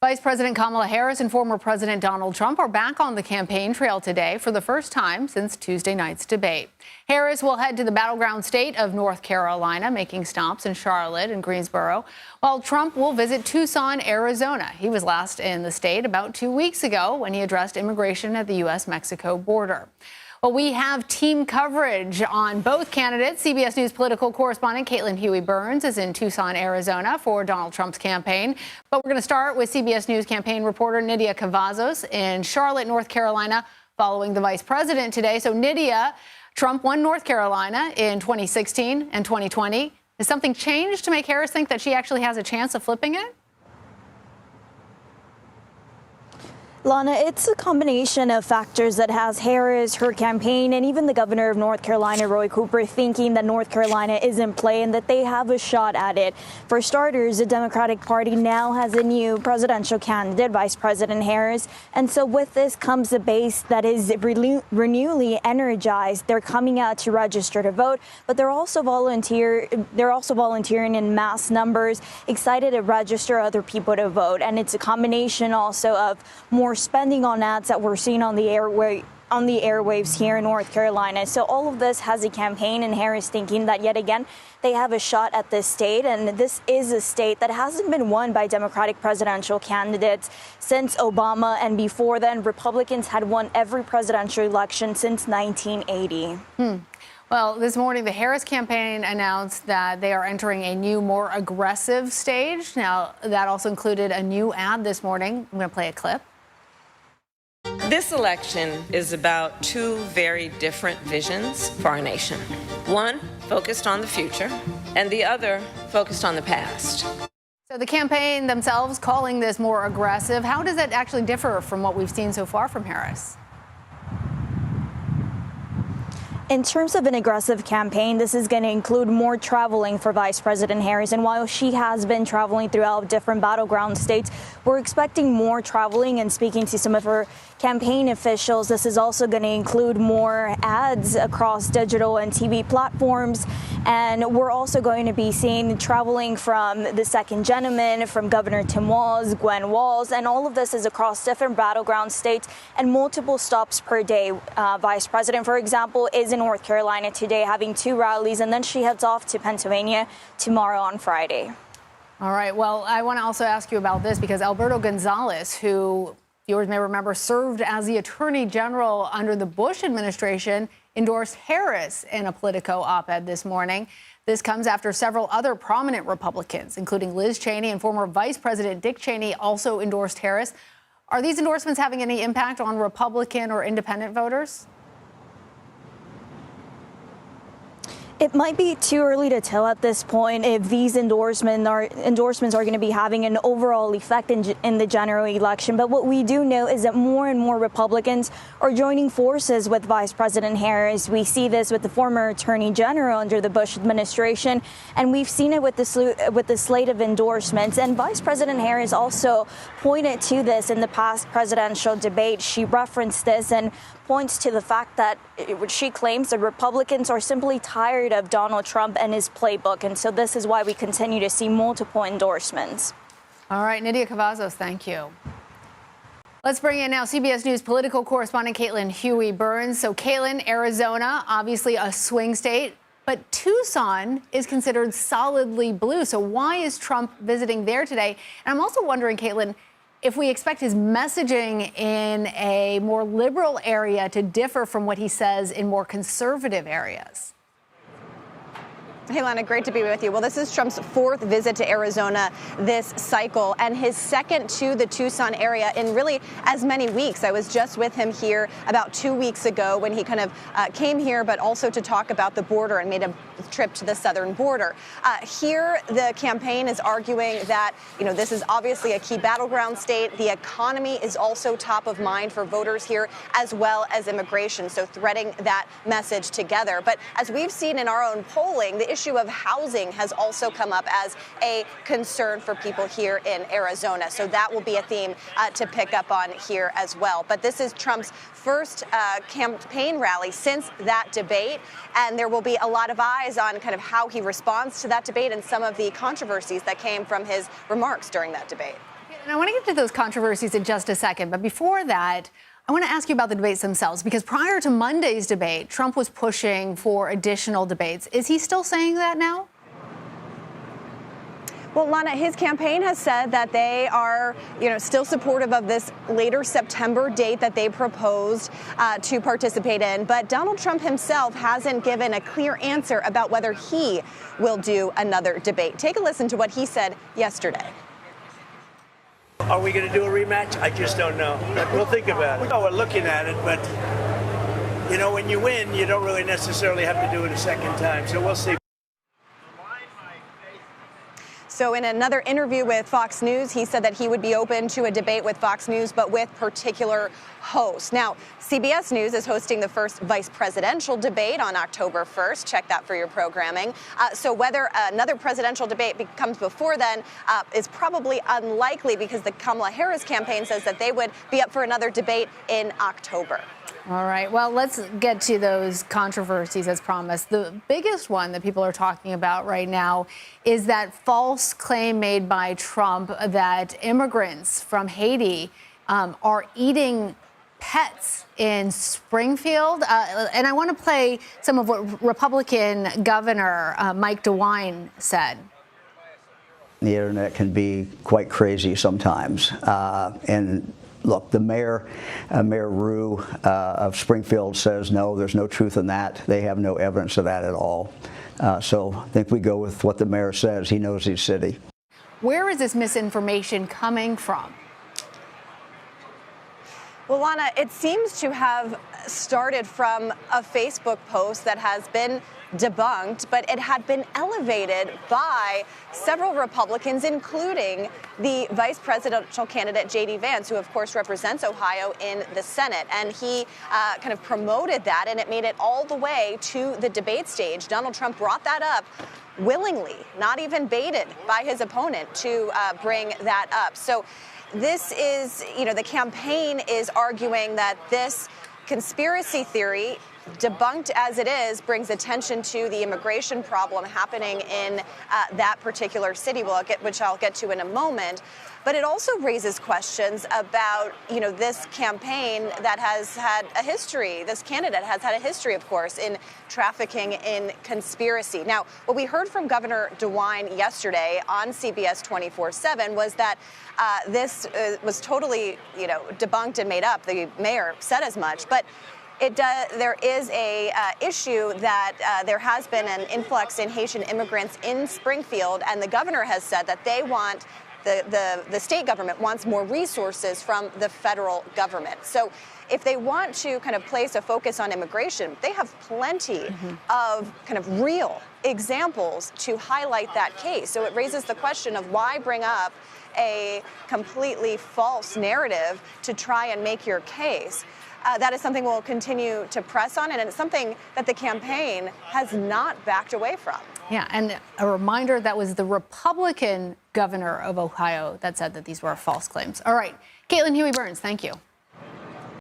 Vice President Kamala Harris and former President Donald Trump are back on the campaign trail today for the first time since Tuesday night's debate. Harris will head to the battleground state of North Carolina, making stops in Charlotte and Greensboro, while Trump will visit Tucson, Arizona. He was last in the state about 2 weeks ago when he addressed immigration at the U.S.-Mexico border. Well, we have team coverage on both candidates. CBS News political correspondent Huey-Burns is in Tucson, Arizona for Donald Trump's campaign. But we're going to start with CBS News campaign reporter Nidia Cavazos in Charlotte, North Carolina, following the vice president today. So, Nidia, Trump won North Carolina in 2016 and 2020. Has something changed to make Harris think that she actually has a chance of flipping it? Lana, it's a combination of factors that has Harris, her campaign, and even the governor of North Carolina, Roy Cooper, thinking that North Carolina is in play and that they have a shot at it. For starters, the Democratic Party now has a new presidential candidate, Vice President Harris. And so with this comes a base that is renewally energized. They're coming out to register to vote, but they're also volunteering in mass numbers, excited to register other people to vote. And it's a combination also of more spending on ads that we're seeing on the airwaves here in North Carolina. So all of this has a campaign and Harris thinking that yet again they have a shot at this state, and this is a state that hasn't been won by Democratic presidential candidates since Obama, and before then Republicans had won every presidential election since 1980. Well, this morning, the Harris campaign announced that they are entering a new, more aggressive stage. Now, that also included a new ad this morning. I'm going to play a clip. This election is about two very different visions for our nation. One focused on the future, and the other focused on the past. So the campaign themselves calling this more aggressive. How does that actually differ from what we've seen so far from Harris? In terms of an aggressive campaign, this is going to include more traveling for Vice President Harris. And while she has been traveling throughout different battleground states, we're expecting more traveling and speaking to some of her campaign officials. This is also going to include more ads across digital and TV platforms. And we're also going to be seeing traveling from the second gentleman, from Governor Tim Walz, Gwen Walz, and all of this is across different battleground states and multiple stops per day. Vice President, for example, is in North Carolina today having 2 rallies, and then she heads off to Pennsylvania tomorrow on Friday. All right. Well, I want to also ask you about this because Alberto Gonzales, who viewers may remember served as the Attorney General under the Bush administration, endorsed Harris in a Politico op-ed this morning. This comes after several other prominent Republicans, including Liz Cheney and former Vice President Dick Cheney, also endorsed Harris. Are these endorsements having any impact on Republican or independent voters? It might be too early to tell at this point if these endorsements are going to be having an overall effect in the general election. But what we do know is that more and more Republicans are joining forces with Vice President Harris. We see this with the former Attorney General under the Bush administration, and we've seen it with the slate of endorsements. And Vice President Harris also pointed to this in the past presidential debate. She referenced this and points to the fact that she claims that Republicans are simply tired of Donald Trump and his playbook. And so this is why we continue to see multiple endorsements. All right, Nidia Cavazos, thank you. Let's bring in now CBS News political correspondent Huey-Burns. So Caitlin, Arizona, obviously a swing state, but Tucson is considered solidly blue. So why is Trump visiting there today? And I'm also wondering, Caitlin, if we expect his messaging in a more liberal area to differ from what he says in more conservative areas. Hey, Lana, great to be with you. Well, this is Trump's 4th visit to Arizona this cycle and his 2nd to the Tucson area in really as many weeks. I was just with him here about 2 weeks ago when he kind of came here, but also to talk about the border and made a trip to the southern border. Here, the campaign is arguing that, this is obviously a key battleground state. The economy is also top of mind for voters here, as well as immigration. So threading that message together. But as we've seen in our own polling, the issue of housing has also come up as a concern for people here in Arizona. So that will be a theme to pick up on here as well. But this is Trump's first campaign rally since that debate, and there will be a lot of eyes on kind of how he responds to that debate and some of the controversies that came from his remarks during that debate. And I want to get to those controversies in just a second. But before that, I want to ask you about the debates themselves, because prior to Monday's debate, Trump was pushing for additional debates. Is he still saying that now? Well, Lana, his campaign has said that they are, still supportive of this later September date that they proposed to participate in. But Donald Trump himself hasn't given a clear answer about whether he will do another debate. Take a listen to what he said yesterday. Are we going to do a rematch? I just don't know. We'll think about it. We're looking at it, but, when you win, you don't really necessarily have to do it a second time. So we'll see. So in another interview with Fox News, he said that he would be open to a debate with Fox News, but with particular hosts. Now, CBS News is hosting the first vice presidential debate on October 1st. Check that for your programming. So whether another presidential debate comes before then is probably unlikely, because the Kamala Harris campaign says that they would be up for another debate in October. All right. Well, let's get to those controversies as promised. The biggest one that people are talking about right now is that false claim made by Trump that immigrants from Haiti are eating pets in Springfield. And I want to play some of what Republican Governor Mike DeWine said. The internet can be quite crazy sometimes. And look, the mayor, Mayor Rue of Springfield, says no, there's no truth in that. They have no evidence of that at all. So I think we go with what the mayor says. He knows his city. Where is this misinformation coming from? Well, Lana, it seems to have started from a Facebook post that has been debunked, but it had been elevated by several Republicans, including the vice presidential candidate, J.D. Vance, who, of course, represents Ohio in the Senate. And he kind of promoted that, and it made it all the way to the debate stage. Donald Trump brought that up willingly, not even baited by his opponent to bring that up. So this is, the campaign is arguing that this conspiracy theory, debunked as it is, brings attention to the immigration problem happening in that particular city, which I'll get to in a moment. But it also raises questions about, this campaign that has had a history. This candidate has had a history, of course, in trafficking in conspiracy. Now, what we heard from Governor DeWine yesterday on CBS 24/7 was that this was totally, debunked and made up. The mayor said as much, but there is a issue that there has been an influx in Haitian immigrants in Springfield, and the governor has said that they want the state government wants more resources from the federal government. So if they want to kind of place a focus on immigration, they have plenty of kind of real examples to highlight that case. So it raises the question of why bring up a completely false narrative to try and make your case. That is something we'll continue to press on, and it's something that the campaign has not backed away from. Yeah, and a reminder, that was the Republican governor of Ohio that said that these were false claims. All right, Caitlin Huey-Burns, thank you.